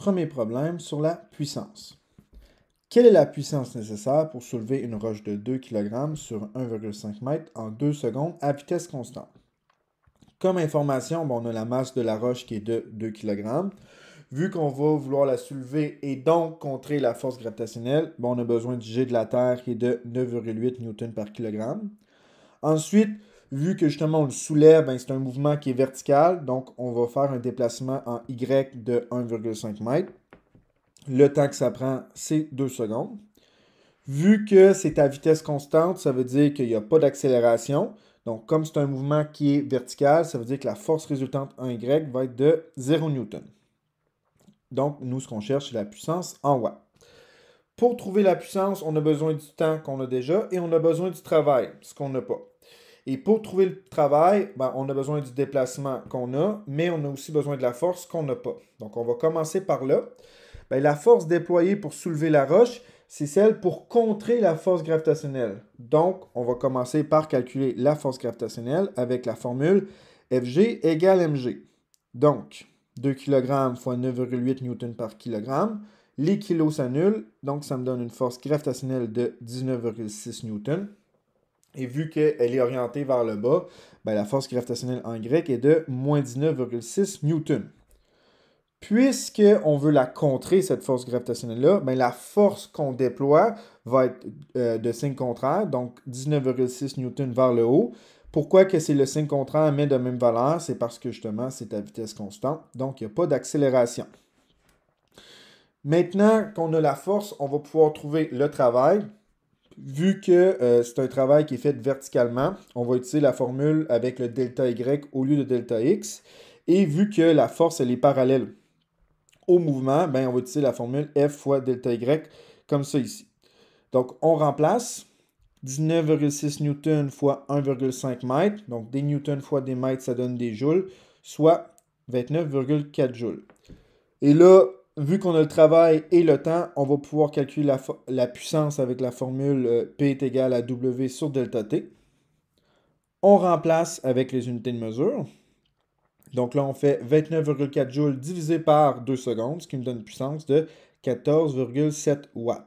Premier problème sur la puissance. Quelle est la puissance nécessaire pour soulever une roche de 2 kg sur 1,5 m en 2 secondes à vitesse constante? Comme information, on a la masse de la roche qui est de 2 kg. Vu qu'on va vouloir la soulever et donc contrer la force gravitationnelle, on a besoin du G de la Terre qui est de 9,8 N par kg. Ensuite, vu que justement on le soulève, c'est un mouvement qui est vertical, donc on va faire un déplacement en Y de 1,5 m. Le temps que ça prend, c'est 2 secondes. Vu que c'est à vitesse constante, ça veut dire qu'il n'y a pas d'accélération. Donc, comme c'est un mouvement qui est vertical, ça veut dire que la force résultante en Y va être de 0 N. Donc, nous, ce qu'on cherche, c'est la puissance en watts. Pour trouver la puissance, on a besoin du temps qu'on a déjà et on a besoin du travail, ce qu'on n'a pas. Et pour trouver le travail, on a besoin du déplacement qu'on a, mais on a aussi besoin de la force qu'on n'a pas. Donc, on va commencer par là. La force déployée pour soulever la roche, c'est celle pour contrer la force gravitationnelle. Donc, on va commencer par calculer la force gravitationnelle avec la formule Fg égale mg. Donc, 2 kg fois 9,8 N par kg. Les kilos s'annulent, donc ça me donne une force gravitationnelle de 19,6 N. Et vu qu'elle est orientée vers le bas, la force gravitationnelle en grec est de moins 19,6 N. Puisqu'on veut la contrer, cette force gravitationnelle-là, la force qu'on déploie va être de signe contraire, donc 19,6 N vers le haut. Pourquoi que c'est le signe contraire mais de même valeur? C'est parce que justement, c'est à vitesse constante, donc il n'y a pas d'accélération. Maintenant qu'on a la force, on va pouvoir trouver le travail. Vu que c'est un travail qui est fait verticalement, on va utiliser la formule avec le delta Y au lieu de delta X. Et vu que la force, elle est parallèle au mouvement, on va utiliser la formule F fois delta Y comme ça ici. Donc, on remplace 19,6 N fois 1,5 m. Donc, des newtons fois des mètres, ça donne des joules, soit 29,4 joules. Et là, vu qu'on a le travail et le temps, on va pouvoir calculer la puissance avec la formule P est égal à W sur delta T. On remplace avec les unités de mesure. Donc là, on fait 29,4 joules divisé par 2 secondes, ce qui me donne une puissance de 14,7 watts.